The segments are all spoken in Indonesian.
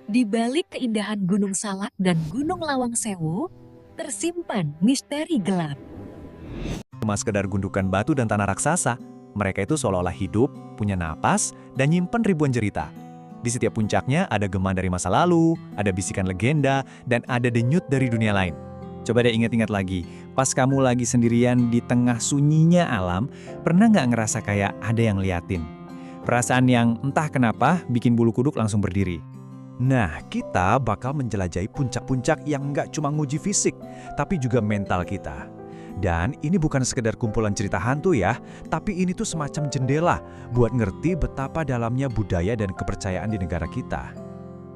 Di balik keindahan Gunung Salak dan Gunung Lawang Sewu, tersimpan misteri gelap. Cuma sekedar gundukan batu dan tanah raksasa, mereka itu seolah-olah hidup, punya napas, dan nyimpen ribuan cerita. Di setiap puncaknya ada gema dari masa lalu, ada bisikan legenda, dan ada denyut dari dunia lain. Coba deh ingat-ingat lagi, pas kamu lagi sendirian di tengah sunyinya alam, pernah nggak ngerasa kayak ada yang liatin? Perasaan yang entah kenapa bikin bulu kuduk langsung berdiri. Nah, kita bakal menjelajahi puncak-puncak yang nggak cuma nguji fisik, tapi juga mental kita. Dan ini bukan sekedar kumpulan cerita hantu ya, tapi ini tuh semacam jendela buat ngerti betapa dalamnya budaya dan kepercayaan di negara kita.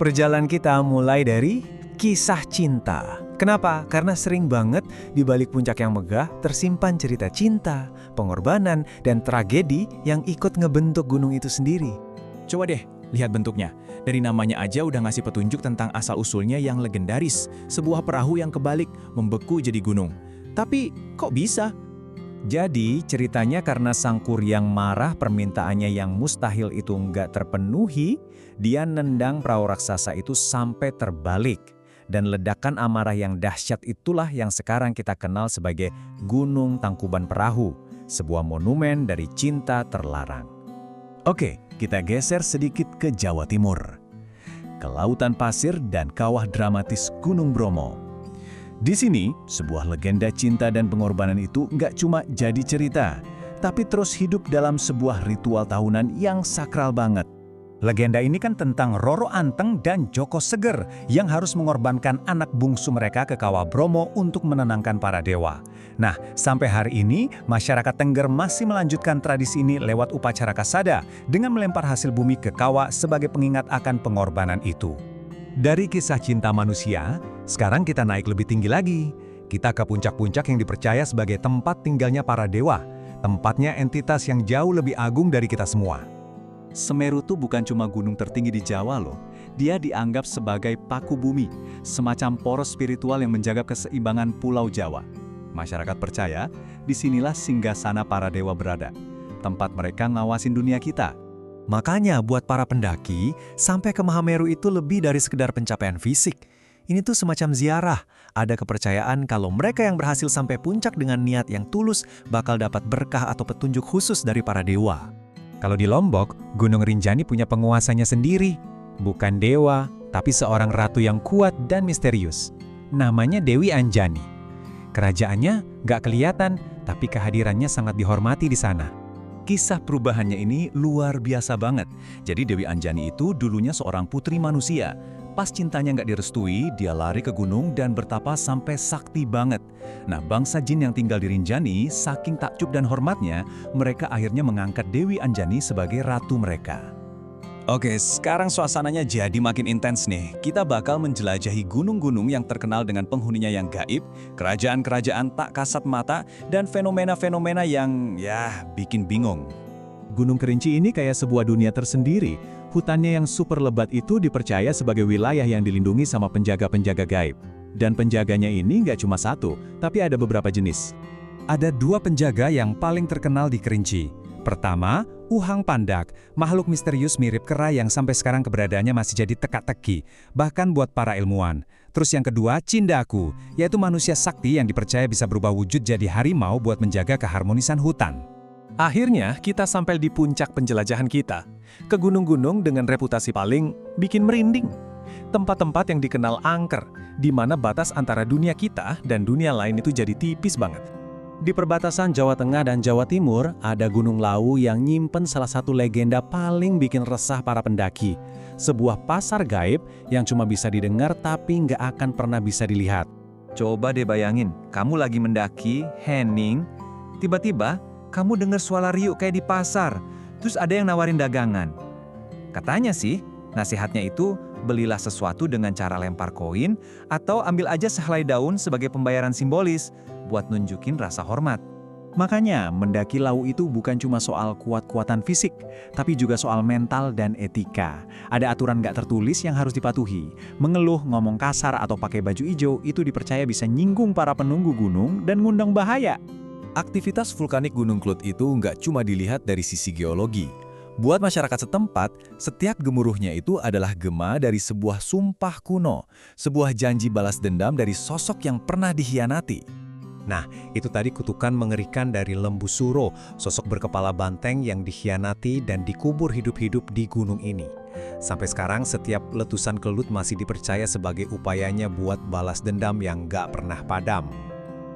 Perjalanan kita mulai dari kisah cinta. Kenapa? Karena sering banget di balik puncak yang megah tersimpan cerita cinta, pengorbanan, dan tragedi yang ikut ngebentuk gunung itu sendiri. Coba deh, lihat bentuknya. Dari namanya aja udah ngasih petunjuk tentang asal-usulnya yang legendaris. Sebuah perahu yang kebalik, membeku jadi gunung. Tapi, kok bisa? Jadi, ceritanya karena sang kuryang marah permintaannya yang mustahil itu nggak terpenuhi, dia nendang perahu raksasa itu sampai terbalik. Dan ledakan amarah yang dahsyat itulah yang sekarang kita kenal sebagai Gunung Tangkuban Perahu, sebuah monumen dari cinta terlarang. Oke, kita geser sedikit ke Jawa Timur. Ke lautan pasir dan kawah dramatis Gunung Bromo. Di sini, sebuah legenda cinta dan pengorbanan itu nggak cuma jadi cerita, tapi terus hidup dalam sebuah ritual tahunan yang sakral banget. Legenda ini kan tentang Roro Anteng dan Joko Seger yang harus mengorbankan anak bungsu mereka ke Kawah Bromo untuk menenangkan para dewa. Nah, sampai hari ini, masyarakat Tengger masih melanjutkan tradisi ini lewat upacara kasada dengan melempar hasil bumi ke kawah sebagai pengingat akan pengorbanan itu. Dari kisah cinta manusia, sekarang kita naik lebih tinggi lagi. Kita ke puncak-puncak yang dipercaya sebagai tempat tinggalnya para dewa, tempatnya entitas yang jauh lebih agung dari kita semua. Semeru tuh bukan cuma gunung tertinggi di Jawa loh. Dia dianggap sebagai paku bumi, semacam poros spiritual yang menjaga keseimbangan Pulau Jawa. Masyarakat percaya, disinilah singgasana para dewa berada. Tempat mereka ngawasin dunia kita. Makanya buat para pendaki, sampai ke Mahameru itu lebih dari sekedar pencapaian fisik. Ini tuh semacam ziarah. Ada kepercayaan kalau mereka yang berhasil sampai puncak dengan niat yang tulus bakal dapat berkah atau petunjuk khusus dari para dewa. Kalau di Lombok, Gunung Rinjani punya penguasanya sendiri. Bukan dewa, tapi seorang ratu yang kuat dan misterius. Namanya Dewi Anjani. Kerajaannya nggak kelihatan, tapi kehadirannya sangat dihormati di sana. Kisah perubahannya ini luar biasa banget. Jadi Dewi Anjani itu dulunya seorang putri manusia. Pas cintanya nggak direstui, dia lari ke gunung dan bertapa sampai sakti banget. Nah, bangsa jin yang tinggal di Rinjani, saking takjub dan hormatnya, mereka akhirnya mengangkat Dewi Anjani sebagai ratu mereka. Oke, sekarang suasananya jadi makin intens nih. Kita bakal menjelajahi gunung-gunung yang terkenal dengan penghuninya yang gaib, kerajaan-kerajaan tak kasat mata, dan fenomena-fenomena yang, bikin bingung. Gunung Kerinci ini kayak sebuah dunia tersendiri. Hutannya yang super lebat itu dipercaya sebagai wilayah yang dilindungi sama penjaga-penjaga gaib. Dan penjaganya ini nggak cuma satu, tapi ada beberapa jenis. Ada dua penjaga yang paling terkenal di Kerinci. Pertama, Uhang Pandak, makhluk misterius mirip kera yang sampai sekarang keberadaannya masih jadi teka-teki, bahkan buat para ilmuwan. Terus yang kedua, Cindaku, yaitu manusia sakti yang dipercaya bisa berubah wujud jadi harimau buat menjaga keharmonisan hutan. Akhirnya, kita sampai di puncak penjelajahan kita. Ke gunung-gunung dengan reputasi paling bikin merinding. Tempat-tempat yang dikenal angker, di mana batas antara dunia kita dan dunia lain itu jadi tipis banget. Di perbatasan Jawa Tengah dan Jawa Timur, ada Gunung Lawu yang nyimpen salah satu legenda paling bikin resah para pendaki. Sebuah pasar gaib yang cuma bisa didengar tapi nggak akan pernah bisa dilihat. Coba deh bayangin, kamu lagi mendaki, hening, tiba-tiba kamu dengar suara riuh kayak di pasar, terus ada yang nawarin dagangan. Katanya sih, nasihatnya itu belilah sesuatu dengan cara lempar koin atau ambil aja sehelai daun sebagai pembayaran simbolis buat nunjukin rasa hormat. Makanya mendaki Lawu itu bukan cuma soal kuat-kuatan fisik, tapi juga soal mental dan etika. Ada aturan nggak tertulis yang harus dipatuhi. Mengeluh, ngomong kasar, atau pakai baju hijau itu dipercaya bisa nyinggung para penunggu gunung dan ngundang bahaya. Aktivitas vulkanik Gunung Klut itu nggak cuma dilihat dari sisi geologi. Buat masyarakat setempat, setiap gemuruhnya itu adalah gema dari sebuah sumpah kuno, sebuah janji balas dendam dari sosok yang pernah dikhianati. Nah, itu tadi kutukan mengerikan dari Lembu Suro, sosok berkepala banteng yang dikhianati dan dikubur hidup-hidup di gunung ini. Sampai sekarang, setiap letusan kelut masih dipercaya sebagai upayanya buat balas dendam yang gak pernah padam.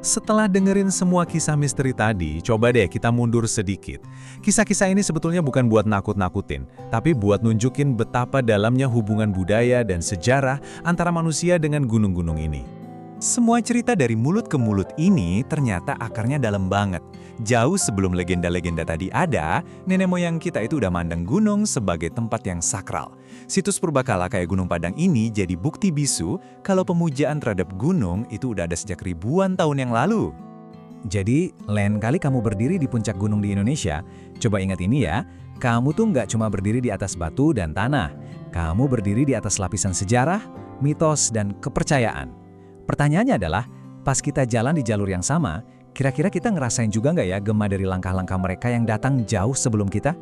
Setelah dengerin semua kisah misteri tadi, coba deh kita mundur sedikit. Kisah-kisah ini sebetulnya bukan buat nakut-nakutin, tapi buat nunjukin betapa dalamnya hubungan budaya dan sejarah antara manusia dengan gunung-gunung ini. Semua cerita dari mulut ke mulut ini ternyata akarnya dalam banget. Jauh sebelum legenda-legenda tadi ada, nenek moyang kita itu udah mandang gunung sebagai tempat yang sakral. Situs purbakala kayak Gunung Padang ini jadi bukti bisu kalau pemujaan terhadap gunung itu udah ada sejak ribuan tahun yang lalu. Jadi, lain kali kamu berdiri di puncak gunung di Indonesia, coba ingat ini ya, kamu tuh nggak cuma berdiri di atas batu dan tanah, kamu berdiri di atas lapisan sejarah, mitos, dan kepercayaan. Pertanyaannya adalah, pas kita jalan di jalur yang sama, kira-kira kita ngerasain juga nggak ya gema dari langkah-langkah mereka yang datang jauh sebelum kita?